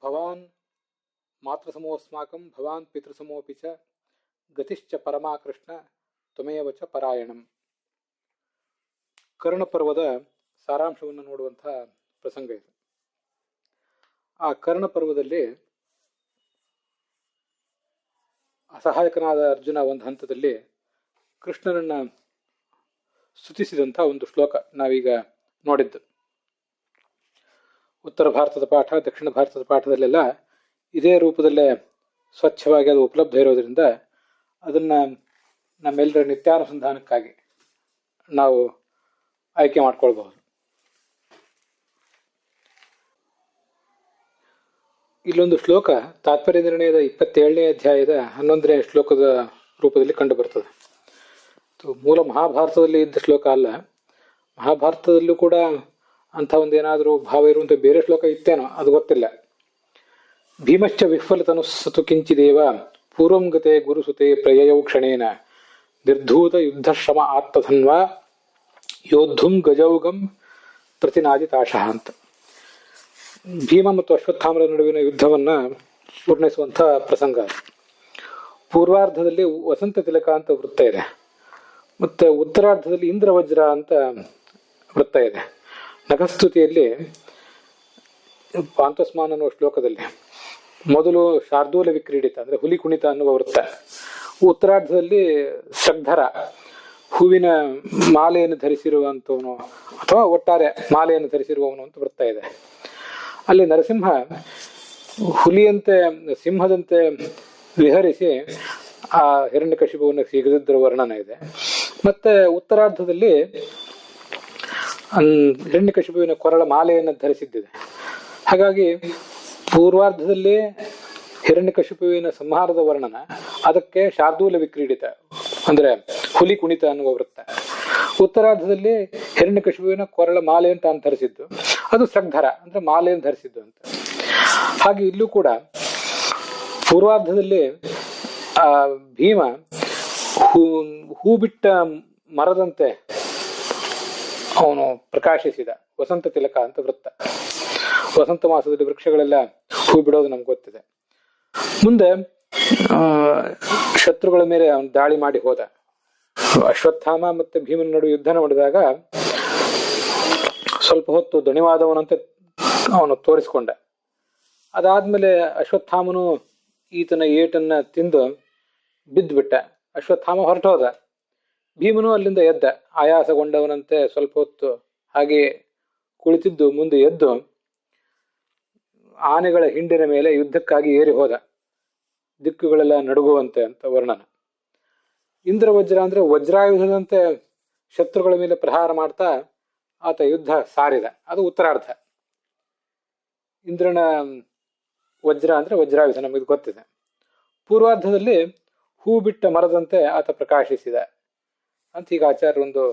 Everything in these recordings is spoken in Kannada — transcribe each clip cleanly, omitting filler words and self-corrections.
ಭವಾನ್ ಮಾತೃಸಮೋಸ್ಮಾಕಂ ಭವಾನ್ ಪಿತೃಸಮೋಪಿ ಚ ಗತಿಶ್ಚ ಪರಮಾ ಕೃಷ್ಣ ತ್ವಮೇವ ಚ ಪರಾಯಣಂ. ಕರ್ಣಪರ್ವದ ಸಾರಾಂಶವನ್ನು ನೋಡುವಂತಹ ಪ್ರಸಂಗ ಇದು. ಆ ಕರ್ಣಪರ್ವದಲ್ಲಿ ಅಸಹಾಯಕನಾದ ಅರ್ಜುನ ಒಂದು ಹಂತದಲ್ಲಿ ಕೃಷ್ಣನನ್ನ ಸ್ತುತಿಸಿದಂಥ ಒಂದು ಶ್ಲೋಕ ನಾವೀಗ ನೋಡಿದ್ದು. ಉತ್ತರ ಭಾರತದ ಪಾಠ, ದಕ್ಷಿಣ ಭಾರತದ ಪಾಠದಲ್ಲೆಲ್ಲ ಇದೇ ರೂಪದಲ್ಲೇ ಸ್ವಚ್ಛವಾಗಿ ಅದು ಉಪಲಬ್ಧ ಇರೋದ್ರಿಂದ ಅದನ್ನ ನಮ್ಮೆಲ್ಲರ ನಿತ್ಯಾನುಸಂಧಾನಕ್ಕಾಗಿ ನಾವು ಆಯ್ಕೆ ಮಾಡ್ಕೊಳ್ಬಹುದು. ಇಲ್ಲೊಂದು ಶ್ಲೋಕ ತಾತ್ಪರ್ಯ ನಿರ್ಣಯದ 27ನೇ ಅಧ್ಯಾಯದ 11ನೇ ಶ್ಲೋಕದ ರೂಪದಲ್ಲಿ ಕಂಡು ಬರ್ತದೆ. ಮೂಲ ಮಹಾಭಾರತದಲ್ಲಿ ಇದ್ದ ಶ್ಲೋಕ ಅಲ್ಲ. ಮಹಾಭಾರತದಲ್ಲೂ ಕೂಡ ಅಂಥ ಒಂದೇನಾದರೂ ಭಾವ ಇರುವಂಥ ಬೇರೆ ಶ್ಲೋಕ ಇತ್ತೇನೋ ಅದು ಗೊತ್ತಿಲ್ಲ. ಭೀಮಶ್ಚ ವಿಫಲತನುಸ್ಸತು ಕಿಂಚಿದೇವ ಪೂರ್ವಂ ಗತೆ ಗುರುಸುತೆ ಪ್ರಯಯೌ ಕ್ಷಣೇನ ನಿರ್ಧೂತ ಯುದ್ಧಶ್ರಮ ಆತ್ತಧನ್ವಾ ಯೋದ್ಧುಂ ಗಜೌಗಂ ಪ್ರತಿನಾದಿತಾಶಃ ಅಂತ. ಭೀಮ ಮತ್ತು ಅಶ್ವತ್ಥಾಮರ ನಡುವಿನ ಯುದ್ಧವನ್ನ ವರ್ಣಿಸುವಂಥ ಪ್ರಸಂಗ. ಪೂರ್ವಾರ್ಧದಲ್ಲಿ ವಸಂತ ತಿಲಕ ಅಂತ ವೃತ್ತ ಇದೆ, ಮತ್ತೆ ಉತ್ತರಾರ್ಧದಲ್ಲಿ ಇಂದ್ರವಜ್ರ ಅಂತ ವೃತ್ತ ಇದೆ. ನಖಸ್ತುತಿಯಲ್ಲಿ ಪಾಂತಸ್ಮಾನ್ ಅನ್ನುವ ಶ್ಲೋಕದಲ್ಲಿ ಮೊದಲು ಶಾರ್ದೂಲ ವಿಕ್ರೀಡಿತ ಅಂದ್ರೆ ಹುಲಿ ಕುಣಿತ ಅನ್ನುವ ವೃತ್ತ, ಉತ್ತರಾರ್ಧದಲ್ಲಿ ಶ್ರದ್ಧರ ಹೂವಿನ ಮಾಲೆಯನ್ನು ಧರಿಸಿರುವಂತವನು ಅಥವಾ ಒಟ್ಟಾರೆ ಮಾಲೆಯನ್ನು ಧರಿಸಿರುವವನು ಅಂತ ವೃತ್ತ ಇದೆ. ಅಲ್ಲಿ ನರಸಿಂಹ ಹುಲಿಯಂತೆ ಸಿಂಹದಂತೆ ವಿಹರಿಸಿ ಆ ಹಿರಣ್ಯಕಶಿಪುವನ್ನು ಸಿಗದಿದ್ದರ ವರ್ಣನ ಇದೆ. ಮತ್ತೆ ಉತ್ತರಾರ್ಧದಲ್ಲಿ ಹಿರಣ್ಯಕಶಿಪುವಿನ ಕೊರಳ ಮಾಲೆಯನ್ನು ಧರಿಸಿದ್ದಿದೆ. ಹಾಗಾಗಿ ಪೂರ್ವಾರ್ಧದಲ್ಲಿ ಹಿರಣ್ಯಕಶಿಪುವಿನ ಸಂಹಾರದ ವರ್ಣನ, ಅದಕ್ಕೆ ಶಾರ್ದೂಲ ವಿಕ್ರೀಡಿತ ಅಂದ್ರೆ ಹುಲಿ ಕುಣಿತ ಅನ್ನುವ ವೃತ್ತ. ಉತ್ತರಾರ್ಧದಲ್ಲಿ ಹಿರಣ್ಯಕಶಿಪುವಿನ ಕೊರಳ ಮಾಲೆ ಅಂತ ಧರಿಸಿದ್ದು, ಅದು ಶ್ರದ್ಧರ ಅಂದ್ರೆ ಮಾಲೆಯನ್ನು ಧರಿಸಿದ್ದು ಅಂತ. ಹಾಗೆ ಇಲ್ಲೂ ಕೂಡ ಪೂರ್ವಾರ್ಧದಲ್ಲಿ ಆ ಭೀಮ ಹೂ ಬಿಟ್ಟ ಮರದಂತೆ ಅವನು ಪ್ರಕಾಶಿಸಿದ, ವಸಂತ ತಿಲಕ ಅಂತ ವೃತ್ತ. ವಸಂತ ಮಾಸದಲ್ಲಿ ವೃಕ್ಷಗಳೆಲ್ಲ ಹೂ ಬಿಡೋದು ನಮ್ಗೆ ಗೊತ್ತಿದೆ. ಮುಂದೆ ಶತ್ರುಗಳ ಮೇಲೆ ಅವನು ದಾಳಿ ಮಾಡಿ ಹೋದ. ಅಶ್ವತ್ಥಾಮ ಮತ್ತೆ ಭೀಮನ ನಡುವೆ ಯುದ್ಧ ಮಾಡಿದಾಗ ಸ್ವಲ್ಪ ಹೊತ್ತು ದಣಿವಾದವನಂತೆ ಅವನು ತೋರಿಸಿಕೊಂಡ. ಅದಾದ್ಮೇಲೆ ಅಶ್ವತ್ಥಾಮನು ಈತನ ಏಟನ್ನ ತಿಂದು ಬಿದ್ದುಬಿಟ್ಟ. ಅಶ್ವತ್ಥಾಮ ಹೊರಟೋದ. ಭೀಮನು ಅಲ್ಲಿಂದ ಎದ್ದ. ಆಯಾಸಗೊಂಡವನಂತೆ ಸ್ವಲ್ಪ ಹೊತ್ತು ಹಾಗೆ ಕುಳಿತಿದ್ದು ಮುಂದೆ ಎದ್ದು ಆನೆಗಳ ಹಿಂಡಿನ ಮೇಲೆ ಯುದ್ಧಕ್ಕಾಗಿ ಏರಿ ಹೋದ, ದಿಕ್ಕುಗಳೆಲ್ಲ ನಡುಗುವಂತೆ ಅಂತ ವರ್ಣನ. ಇಂದ್ರವಜ್ರ ಅಂದ್ರೆ ವಜ್ರಾಯುಧದಂತೆ ಶತ್ರುಗಳ ಮೇಲೆ ಪ್ರಹಾರ ಮಾಡ್ತಾ ಆತ ಯುದ್ಧ ಸಾರಿದ, ಅದು ಉತ್ತರಾರ್ಧ. ಇಂದ್ರನ ವಜ್ರ ಅಂದ್ರೆ ವಜ್ರಾಯುಧ, ನಮಗೆ ಗೊತ್ತಿದೆ. ಪೂರ್ವಾರ್ಧದಲ್ಲಿ ಹೂ ಬಿಟ್ಟ ಮರದಂತೆ ಆತ ಪ್ರಕಾಶಿಸಿದ ಅಂತ ಈಗ ಆಚಾರ್ಯರೊಂದು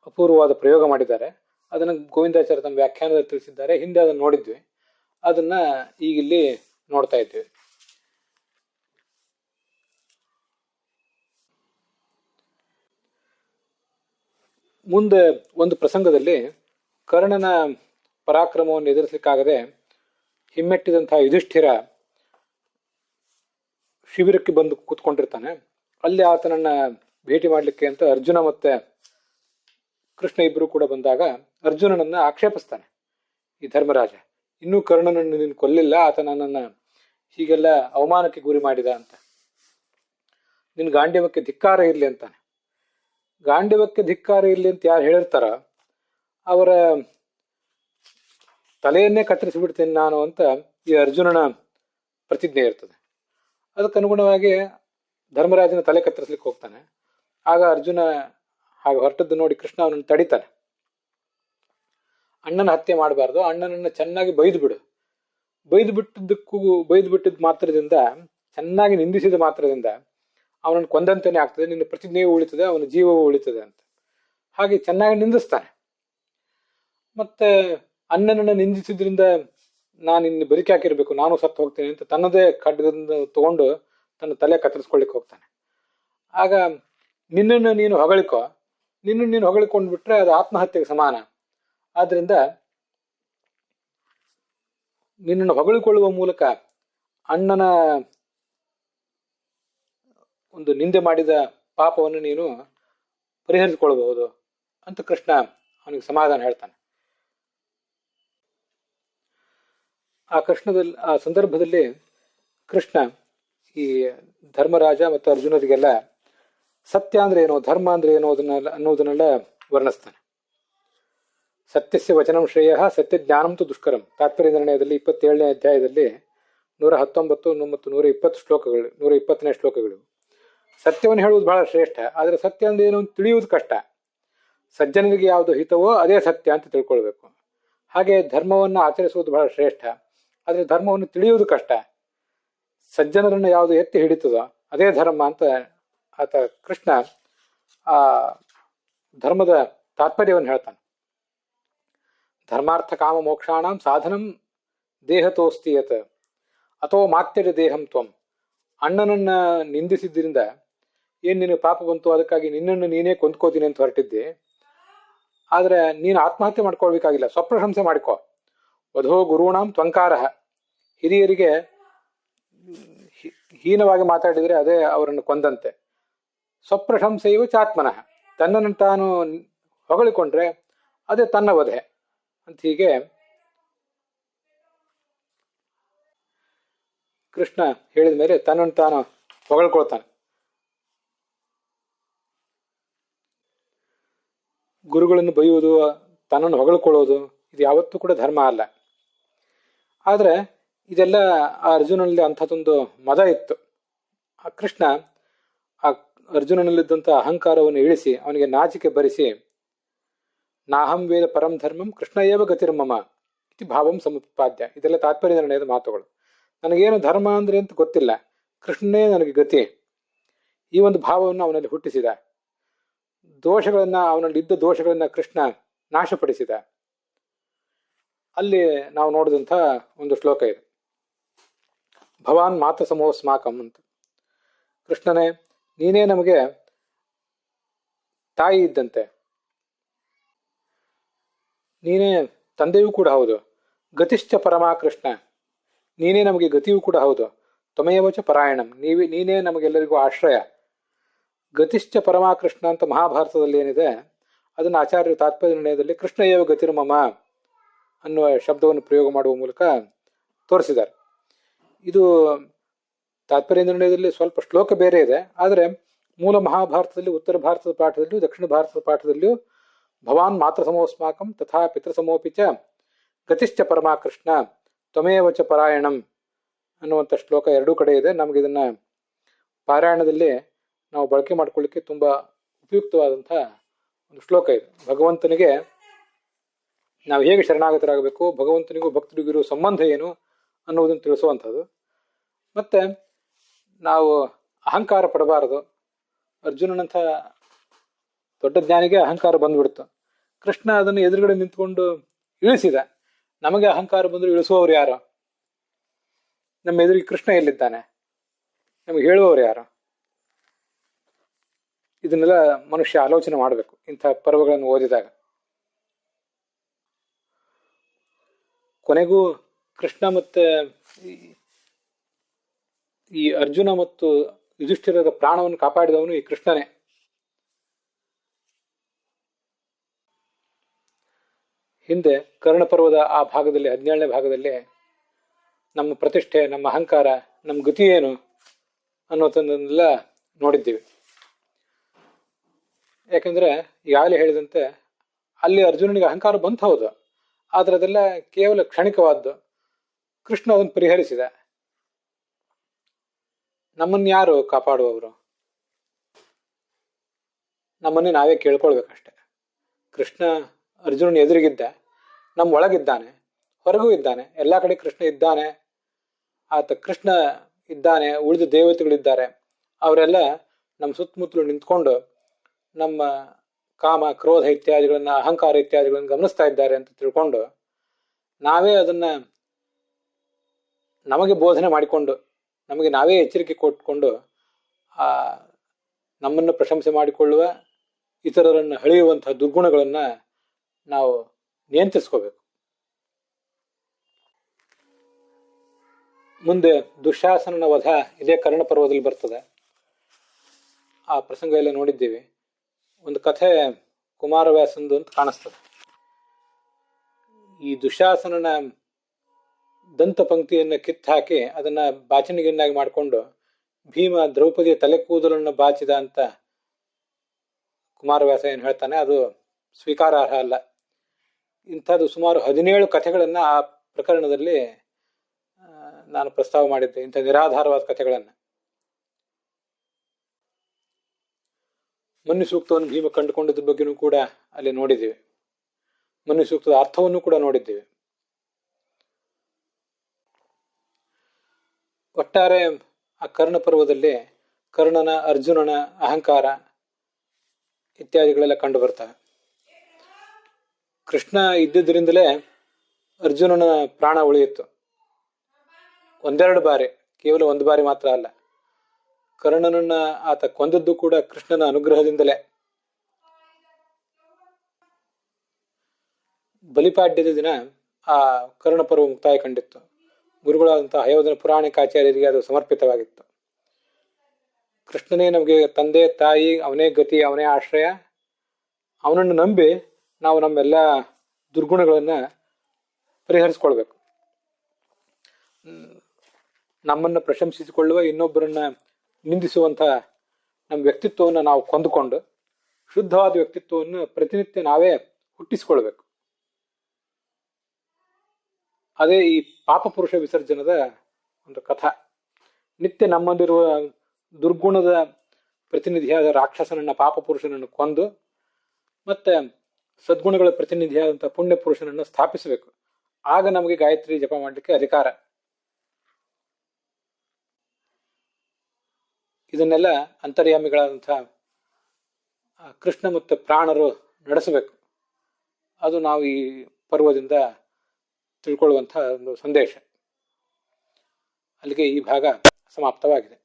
ಅಪೂರ್ವವಾದ ಪ್ರಯೋಗ ಮಾಡಿದ್ದಾರೆ. ಅದನ್ನು ಗೋವಿಂದಾಚಾರ್ಯ ತಮ್ಮ ವ್ಯಾಖ್ಯಾನದಲ್ಲಿ ತಿಳಿಸಿದ್ದಾರೆ. ಹಿಂದೆ ಅದನ್ನು ನೋಡಿದ್ವಿ, ಅದನ್ನ ಈಗಿಲ್ಲಿ ನೋಡ್ತಾ ಇದ್ವಿ. ಮುಂದೆ ಒಂದು ಪ್ರಸಂಗದಲ್ಲಿ ಕರ್ಣನ ಪರಾಕ್ರಮವನ್ನು ಎದುರಿಸಲಿಕ್ಕಾಗದೆ ಹಿಮ್ಮೆಟ್ಟಿದಂತಹ ಯುಧಿಷ್ಠಿರ ಶಿಬಿರಕ್ಕೆ ಬಂದು ಕೂತ್ಕೊಂಡಿರ್ತಾನೆ. ಅಲ್ಲಿ ಆತನನ್ನ ಭೇಟಿ ಮಾಡ್ಲಿಕ್ಕೆ ಅಂತ ಅರ್ಜುನ ಮತ್ತೆ ಕೃಷ್ಣ ಇಬ್ರು ಕೂಡ ಬಂದಾಗ ಅರ್ಜುನನನ್ನ ಆಕ್ಷೇಪಿಸ್ತಾನೆ ಈ ಧರ್ಮರಾಜ. ಇನ್ನೂ ಕರ್ಣನನ್ನು ನೀನು ಕೊಲ್ಲಿಲ್ಲ, ಆತ ನನ್ನನ್ನ ಹೀಗೆಲ್ಲ ಅವಮಾನಕ್ಕೆ ಗುರಿ ಮಾಡಿದ ಅಂತ. ನಿನ್ ಗಾಂಡಿವಕ್ಕೆ ಧಿಕ್ಕಾರ ಇರ್ಲಿ ಅಂತಾನೆ. ಗಾಂಡಿವಕ್ಕೆ ಧಿಕ್ಕಾರ ಇರ್ಲಿ ಅಂತ ಯಾರು ಹೇಳಿರ್ತಾರ ಅವರ ತಲೆಯನ್ನೇ ಕತ್ತರಿಸಿಬಿಡ್ತೇನೆ ನಾನು ಅಂತ ಈ ಅರ್ಜುನನ ಪ್ರತಿಜ್ಞೆ ಇರ್ತದೆ. ಅದಕ್ಕನುಗುಣವಾಗಿ ಧರ್ಮರಾಜನ ತಲೆ ಕತ್ತರಿಸ್ಲಿಕ್ಕೆ ಹೋಗ್ತಾನೆ. ಆಗ ಅರ್ಜುನ ಹಾಗೆ ಹೊರಟದ್ದು ನೋಡಿ ಕೃಷ್ಣ ಅವನನ್ನು ತಡಿತಾನೆ. ಅಣ್ಣನ ಹತ್ಯೆ ಮಾಡಬಾರ್ದು, ಅಣ್ಣನನ್ನ ಚೆನ್ನಾಗಿ ಬೈದು ಬಿಡು. ಬೈದು ಬಿಟ್ಟಿದ್ದ ಮಾತ್ರದಿಂದ, ಚೆನ್ನಾಗಿ ನಿಂದಿಸಿದ ಮಾತ್ರದಿಂದ ಅವನನ್ನು ಕೊಂದಂತೆಯೇ ಆಗ್ತದೆ, ನಿನ್ನ ಪ್ರತಿಜ್ಞೆಯೂ ಉಳಿತದೆ, ಅವನ ಜೀವವೂ ಉಳಿತದೆ ಅಂತ. ಹಾಗೆ ಚೆನ್ನಾಗಿ ನಿಂದಿಸ್ತಾನೆ. ಮತ್ತೆ ಅಣ್ಣನನ್ನ ನಿಂದಿಸಿದ್ರಿಂದ ನಾನು ಇನ್ನು ಬದುಕಿ ಹಾಕಿರ್ಬೇಕು, ನಾನು ಸತ್ತು ಹೋಗ್ತೇನೆ ಅಂತ ತನ್ನದೇ ಖಡ್ಗದಿಂದ ತಗೊಂಡು ತನ್ನ ತಲೆ ಕತ್ತರಿಸ್ಕೊಳ್ಳಿಕ್ಕೆ ಹೋಗ್ತಾನೆ. ಆಗ ನಿನ್ನನ್ನು ನೀನು ಹೊಗಳಿಕೊಂಡ್ಬಿಟ್ರೆ ಅದು ಆತ್ಮಹತ್ಯೆಗೆ ಸಮಾನ. ಆದ್ರಿಂದ ನಿನ್ನನ್ನು ಹೊಗಳಿಕೊಳ್ಳುವ ಮೂಲಕ ಅಣ್ಣನ ಒಂದು ನಿಂದೆ ಮಾಡಿದ ಪಾಪವನ್ನು ನೀನು ಪರಿಹರಿಸಿಕೊಳ್ಳಬಹುದು ಅಂತ ಕೃಷ್ಣ ಅವನಿಗೆ ಸಮಾಧಾನ ಹೇಳ್ತಾನೆ. ಆ ಸಂದರ್ಭದಲ್ಲಿ ಕೃಷ್ಣ ಈ ಧರ್ಮರಾಜ ಮತ್ತು ಅರ್ಜುನರಿಗೆಲ್ಲ ಸತ್ಯ ಅಂದ್ರೆ ಏನು, ಧರ್ಮ ಅಂದ್ರೆ ಏನು ಅನ್ನೋದನ್ನೆಲ್ಲ ವರ್ಣಿಸ್ತಾನೆ. ಸತ್ಯಸ್ಯ ವಚನಂ ಶ್ರೇಯ ಸತ್ಯ ಜ್ಞಾನಂತು ದುಷ್ಕರಂ. ತಾತ್ಪರ್ಯ ನಿರ್ಣಯದಲ್ಲಿ 27ನೇ ಅಧ್ಯಾಯದಲ್ಲಿ 119 ಮತ್ತು 120ನೇ ಶ್ಲೋಕಗಳು. ಸತ್ಯವನ್ನು ಹೇಳುವುದು ಬಹಳ ಶ್ರೇಷ್ಠ, ಆದರೆ ಸತ್ಯ ಅಂದ್ರೆ ಏನು ಅಂತ ತಿಳಿಯುವುದು ಕಷ್ಟ. ಸಜ್ಜನರಿಗೆ ಯಾವುದು ಹಿತವೋ ಅದೇ ಸತ್ಯ ಅಂತ ತಿಳ್ಕೊಳ್ಬೇಕು. ಹಾಗೆ ಧರ್ಮವನ್ನು ಆಚರಿಸುವುದು ಬಹಳ ಶ್ರೇಷ್ಠ, ಆದರೆ ಧರ್ಮವನ್ನು ತಿಳಿಯುವುದು ಕಷ್ಟ. ಸಜ್ಜನರನ್ನು ಯಾವುದು ಎತ್ತಿ ಹಿಡಿತದೋ ಅದೇ ಧರ್ಮ ಅಂತ ಆತ ಕೃಷ್ಣ ಆ ಧರ್ಮದ ತಾತ್ಪರ್ಯವನ್ನು ಹೇಳ್ತಾನೆ. ಧರ್ಮಾರ್ಥ ಕಾಮ ಮೋಕ್ಷಾಣಂ ಸಾಧನಂ ದೇಹತೋಸ್ತಿ ಯತ್ ಅಥೋ ಮಾತ್ಯಜ ದೇಹಂ ತ್ವಂ. ಅಣ್ಣನನ್ನ ನಿಂದಿಸಿದ್ರಿಂದ ಏನ್ ನಿನ್ನ ಪಾಪ ಬಂತು, ಅದಕ್ಕಾಗಿ ನಿನ್ನನ್ನು ನೀನೇ ಕೊಂದ್ಕೋತೀನಿ ಅಂತ ಹೊರಟಿದ್ದೆ. ಆದ್ರೆ ನೀನು ಆತ್ಮಹತ್ಯೆ ಮಾಡ್ಕೊಳ್ಬೇಕಾಗಿಲ್ಲ, ಸ್ವಪ್ರಶಂಸೆ ಮಾಡ್ಕೋ. ವಧೋ ಗುರುಣಾಂ ತ್ವಂಕಾರ. ಹಿರಿಯರಿಗೆ ಹೀನವಾಗಿ ಮಾತಾಡಿದ್ರೆ ಅದೇ ಅವರನ್ನು ಕೊಂದಂತೆ. ಸ್ವಪ್ರಶಂಸೆಯು ಚಾತ್ಮನಃ. ತನ್ನನ್ನು ತಾನು ಹೊಗಳಿಕೊಂಡ್ರೆ ಅದೇ ತನ್ನ ವಧೆ ಅಂತ ಹೀಗೆ ಕೃಷ್ಣ ಹೇಳಿದ ಮೇಲೆ ತನ್ನನ್ನು ತಾನು ಹೊಗಳ್ಕೊಳ್ತಾನೆ. ಗುರುಗಳನ್ನು ಬೈಯುವುದು, ತನ್ನನ್ನು ಹೊಗಳ್ಕೊಳ್ಳೋದು ಇದು ಯಾವತ್ತೂ ಕೂಡ ಧರ್ಮ ಅಲ್ಲ. ಆದ್ರೆ ಇದೆಲ್ಲ ಆ ಅರ್ಜುನನಲ್ಲಿ ಅಂಥದ್ದೊಂದು ಮದ ಇತ್ತು. ಆ ಕೃಷ್ಣ ಆ ಅರ್ಜುನನಲ್ಲಿದ್ದಂಥ ಅಹಂಕಾರವನ್ನು ಇಳಿಸಿ ಅವನಿಗೆ ನಾಚಿಕೆ ಬರಿಸಿ, ನಾಹಂ ವೇದ ಪರಂ ಧರ್ಮಂ ಕೃಷ್ಣ ಏವ ಗತಿರ್ಮಮ ಇತಿ ಭಾವಂ ಸಮುತ್ಪಾದ್ಯ. ಇದೆಲ್ಲ ತಾತ್ಪರ್ಯ ನಿರ್ಣಯದ ಮಾತುಗಳು. ನನಗೇನು ಧರ್ಮ ಅಂದ್ರೆ ಅಂತ ಗೊತ್ತಿಲ್ಲ, ಕೃಷ್ಣನೇ ನನಗೆ ಗತಿ. ಈ ಒಂದು ಭಾವವನ್ನು ಅವನಲ್ಲಿ ಹುಟ್ಟಿಸಿದ. ಅವನಲ್ಲಿದ್ದ ದೋಷಗಳನ್ನ ಕೃಷ್ಣ ನಾಶಪಡಿಸಿದ. ಅಲ್ಲಿ ನಾವು ನೋಡಿದಂಥ ಒಂದು ಶ್ಲೋಕ ಇದೆ, ಭವಾನ್ ಮಾತ ಸಮೋಸ್ಮಾಕಂ ಅಂತ. ಕೃಷ್ಣನೇ, ನೀನೇ ನಮಗೆ ತಾಯಿ ಇದ್ದಂತೆ, ನೀನೇ ತಂದೆಯೂ ಕೂಡ ಹೌದು. ಗತಿಶ್ಚ ಪರಮಾ ಕೃಷ್ಣ, ನೀನೇ ನಮಗೆ ಗತಿಯೂ ಕೂಡ ಹೌದು. ತ್ವಮೇವಚ ಪರಾಯಣಂ, ನೀನೇ ನಮಗೆಲ್ಲರಿಗೂ ಆಶ್ರಯ. ಗತಿಶ್ಚ ಪರಮಾ ಕೃಷ್ಣ ಅಂತ ಮಹಾಭಾರತದಲ್ಲಿ ಏನಿದೆ ಅದನ್ನು ಆಚಾರ್ಯರು ತಾತ್ಪರ್ಯ ನಿರ್ಣಯದಲ್ಲಿ ಕೃಷ್ಣ ಏವ ಗತಿರ್ಮಮ ಅನ್ನುವ ಶಬ್ದವನ್ನು ಪ್ರಯೋಗ ಮಾಡುವ ಮೂಲಕ ತೋರಿಸಿದ್ದಾರೆ. ಇದು ತಾತ್ಪರ್ಯ ನಿರ್ಣಯದಲ್ಲಿ ಸ್ವಲ್ಪ ಶ್ಲೋಕ ಬೇರೆ ಇದೆ, ಆದರೆ ಮೂಲ ಮಹಾಭಾರತದಲ್ಲಿ ಉತ್ತರ ಭಾರತದ ಪಾಠದಲ್ಲಿಯೂ ದಕ್ಷಿಣ ಭಾರತದ ಪಾಠದಲ್ಲಿಯೂ ಭವಾನ್ ಮಾತೃ ಸಮೋಸ್ಮಾಕಂ ತಥಾ ಪಿತೃ ಸಮೋಪಿ ಚ ಗತಿಶ್ಚ ಪರಮಾ ಕೃಷ್ಣ ತ್ವಮೇವಚ ಪರಾಯಣಂ ಅನ್ನುವಂಥ ಶ್ಲೋಕ ಎರಡೂ ಕಡೆ ಇದೆ. ನಮಗಿದನ್ನ ಪಾರಾಯಣದಲ್ಲಿ ನಾವು ಬಳಕೆ ಮಾಡ್ಕೊಳ್ಳಿಕ್ಕೆ ತುಂಬಾ ಉಪಯುಕ್ತವಾದಂಥ ಒಂದು ಶ್ಲೋಕ ಇದೆ. ಭಗವಂತನಿಗೆ ನಾವು ಹೇಗೆ ಶರಣಾಗತರಾಗಬೇಕು, ಭಗವಂತನಿಗೂ ಭಕ್ತರಿಗೂ ಇರುವ ಸಂಬಂಧ ಏನು ಅನ್ನುವುದನ್ನು ತಿಳಿಸುವಂಥದ್ದು. ಮತ್ತೆ ನಾವು ಅಹಂಕಾರ ಪಡಬಾರದು. ಅರ್ಜುನನಂಥ ದೊಡ್ಡ ಜ್ಞಾನಿಗೆ ಅಹಂಕಾರ ಬಂದ್ಬಿಡ್ತು. ಕೃಷ್ಣ ಅದನ್ನು ಎದುರುಗಡೆ ನಿಂತ್ಕೊಂಡು ಇಳಿಸಿದ. ನಮಗೆ ಅಹಂಕಾರ ಬಂದರೂ ಇಳಿಸುವವರು ಯಾರು? ನಮ್ಮ ಎದುರಿಗೆ ಕೃಷ್ಣ ಎಲ್ಲಿದ್ದಾನೆ? ನಮಗೆ ಹೇಳುವವರು ಯಾರು? ಇದನ್ನೆಲ್ಲ ಮನುಷ್ಯ ಆಲೋಚನೆ ಮಾಡಬೇಕು ಇಂಥ ಪರ್ವಗಳನ್ನು ಓದಿದಾಗ. ಕೊನೆಗೂ ಕೃಷ್ಣ ಮತ್ತೆ ಈ ಅರ್ಜುನ ಮತ್ತು ಯುಧಿಷ್ಠಿರದ ಪ್ರಾಣವನ್ನು ಕಾಪಾಡಿದವನು ಈ ಕೃಷ್ಣನೇ. ಹಿಂದೆ ಕರ್ಣಪರ್ವದ ಆ ಭಾಗದಲ್ಲಿ 17ನೇ ಭಾಗದಲ್ಲಿ ನಮ್ಮ ಪ್ರತಿಷ್ಠೆ, ನಮ್ಮ ಅಹಂಕಾರ, ನಮ್ಮ ಗತಿ ಏನು ಅನ್ನೋದನ್ನೆಲ್ಲ ನೋಡಿದ್ದೀವಿ. ಯಾಕಂದ್ರೆ ಈಗಾಗಲೇ ಹೇಳಿದಂತೆ ಅಲ್ಲಿ ಅರ್ಜುನನಿಗೆ ಅಹಂಕಾರ ಬಂತು, ಹೌದು, ಆದ್ರೆ ಅದೆಲ್ಲ ಕೇವಲ ಕ್ಷಣಿಕವಾದ್ದು. ಕೃಷ್ಣ ಅದನ್ನು ಪರಿಹರಿಸಿದ. ನಮ್ಮನ್ನು ಯಾರು ಕಾಪಾಡುವವರು? ನಮ್ಮನ್ನೇ ನಾವೇ ಕೇಳ್ಕೊಳ್ಬೇಕಷ್ಟೆ. ಕೃಷ್ಣ ಅರ್ಜುನನ ಎದುರಿಗಿದ್ದ, ನಮ್ಮ ಒಳಗಿದ್ದಾನೆ, ಹೊರಗೂ ಇದ್ದಾನೆ. ಎಲ್ಲ ಕಡೆ ಕೃಷ್ಣ ಇದ್ದಾನೆ. ಆತ ಕೃಷ್ಣ ಇದ್ದಾನೆ, ಉಳಿದ ದೇವತೆಗಳಿದ್ದಾರೆ. ಅವರೆಲ್ಲ ನಮ್ಮ ಸುತ್ತಮುತ್ತಲು ನಿಂತ್ಕೊಂಡು ನಮ್ಮ ಕಾಮ, ಕ್ರೋಧ ಇತ್ಯಾದಿಗಳನ್ನ, ಅಹಂಕಾರ ಇತ್ಯಾದಿಗಳನ್ನ ಗಮನಿಸ್ತಾ ಇದ್ದಾರೆ ಅಂತ ತಿಳ್ಕೊಂಡು ನಾವೇ ಅದನ್ನ ನಮಗೆ ಬೋಧನೆ ಮಾಡಿಕೊಂಡು, ನಮಗೆ ನಾವೇ ಎಚ್ಚರಿಕೆ ಕೊಟ್ಕೊಂಡು ನಮ್ಮನ್ನು ಪ್ರಶಂಸೆ ಮಾಡಿಕೊಳ್ಳುವ, ಇತರರನ್ನು ಹಳೆಯುವಂತಹ ದುರ್ಗುಣಗಳನ್ನ ನಾವು ನಿಯಂತ್ರಿಸ್ಕೋಬೇಕು. ಮುಂದೆ ದುಶಾಸನನ ವಧ ಇದೇ ಕರ್ಣ ಪರ್ವದಲ್ಲಿ ಬರ್ತದೆ. ಆ ಪ್ರಸಂಗ ಎಲ್ಲ ನೋಡಿದ್ದೀವಿ. ಒಂದು ಕಥೆ ಕುಮಾರವ್ಯಾಸಂದು ಅಂತ ಕಾಣಿಸ್ತದೆ. ಈ ದುಶಾಸನನ ದಂತ ಪಂಕ್ತಿಯನ್ನು ಕಿತ್ತಾಕಿ ಅದನ್ನ ಬಾಚಣಿಗೆಯನ್ನಾಗಿ ಮಾಡಿಕೊಂಡು ಭೀಮ ದ್ರೌಪದಿಯ ತಲೆ ಕೂದಲನ್ನು ಬಾಚಿದ ಅಂತ ಕುಮಾರವ್ಯಾಸ ಏನು ಹೇಳ್ತಾನೆ, ಅದು ಸ್ವೀಕಾರಾರ್ಹ ಅಲ್ಲ. ಇಂಥದ್ದು ಸುಮಾರು 17 ಕಥೆಗಳನ್ನ ಆ ಪ್ರಕರಣದಲ್ಲಿ ನಾನು ಪ್ರಸ್ತಾವ ಮಾಡಿದ್ದೆ, ಇಂಥ ನಿರಾಧಾರವಾದ ಕಥೆಗಳನ್ನು. ಮನ್ಯು ಸೂಕ್ತವನ್ನು ಭೀಮ ಕಂಡುಕೊಂಡಿದ್ದ ಬಗ್ಗೆನೂ ಕೂಡ ಅಲ್ಲಿ ನೋಡಿದ್ದೀವಿ. ಮನ್ಯು ಸೂಕ್ತದ ಅರ್ಥವನ್ನು ಕೂಡ ನೋಡಿದ್ದೀವಿ. ಒಟ್ಟಾರೆ ಆ ಕರ್ಣ ಪರ್ವದಲ್ಲಿ ಕರ್ಣನ ಅರ್ಜುನನ ಅಹಂಕಾರ ಇತ್ಯಾದಿಗಳೆಲ್ಲ ಕಂಡು ಬರ್ತವೆ. ಕೃಷ್ಣ ಇದ್ದಿದ್ದರಿಂದಲೇ ಅರ್ಜುನನ ಪ್ರಾಣ ಉಳಿಯಿತು. ಒಂದೆರಡು ಬಾರಿ, ಕೇವಲ ಒಂದು ಬಾರಿ ಮಾತ್ರ ಅಲ್ಲ. ಕರ್ಣನನ್ನ ಆತ ಕೊಂದದ್ದು ಕೂಡ ಕೃಷ್ಣನ ಅನುಗ್ರಹದಿಂದಲೇ. ಬಲಿಪಾಡ್ಯದ ದಿನ ಆ ಕರ್ಣ ಪರ್ವ ಮುಕ್ತಾಯ ಕಂಡಿತ್ತು. ಗುರುಗಳಾದಂತಹ ಹಯೋಧನ ಪುರಾಣಿಕಾಚಾರ್ಯರಿಗೆ ಅದು ಸಮರ್ಪಿತವಾಗಿತ್ತು. ಕೃಷ್ಣನೇ ನಮಗೆ ತಂದೆ ತಾಯಿ, ಅವನೇ ಗತಿ, ಅವನೇ ಆಶ್ರಯ. ಅವನನ್ನು ನಂಬಿ ನಾವು ನಮ್ಮೆಲ್ಲ ದುರ್ಗುಣಗಳನ್ನ ಪರಿಹರಿಸ್ಕೊಳ್ಬೇಕು. ನಮ್ಮನ್ನು ಪ್ರಶಂಸಿಸಿಕೊಳ್ಳುವ, ಇನ್ನೊಬ್ಬರನ್ನ ನಿಂದಿಸುವಂಥ ನಮ್ಮ ವ್ಯಕ್ತಿತ್ವವನ್ನು ನಾವು ಕೊಂದುಕೊಂಡು ಶುದ್ಧವಾದ ವ್ಯಕ್ತಿತ್ವವನ್ನು ಪ್ರತಿನಿತ್ಯ ನಾವೇ ಹುಟ್ಟಿಸಿಕೊಳ್ಬೇಕು. ಅದೇ ಈ ಪಾಪ ಪುರುಷ ವಿಸರ್ಜನದ ಒಂದು ಕಥಾ. ನಿತ್ಯ ನಮ್ಮಲ್ಲಿರುವ ದುರ್ಗುಣದ ಪ್ರತಿನಿಧಿಯಾದ ರಾಕ್ಷಸನನ್ನ, ಪಾಪ ಪುರುಷನನ್ನು ಕೊಂದು ಮತ್ತೆ ಸದ್ಗುಣಗಳ ಪ್ರತಿನಿಧಿಯಾದಂತಹ ಪುಣ್ಯ ಪುರುಷನನ್ನು ಸ್ಥಾಪಿಸಬೇಕು. ಆಗ ನಮಗೆ ಗಾಯತ್ರಿ ಜಪ ಮಾಡಲಿಕ್ಕೆ ಅಧಿಕಾರ. ಇದನ್ನೆಲ್ಲ ಅಂತರ್ಯಾಮಿಗಳಾದಂತಹ ಕೃಷ್ಣ ಮತ್ತು ಪ್ರಾಣರು ನಡೆಸಬೇಕು. ಅದು ನಾವು ಈ ಪರ್ವದಿಂದ ತಿಳ್ಕೊಳ್ಳುವಂತಹ ಒಂದು ಸಂದೇಶ. ಅಲ್ಲಿಗೆ ಈ ಭಾಗ ಸಮಾಪ್ತವಾಗಿದೆ.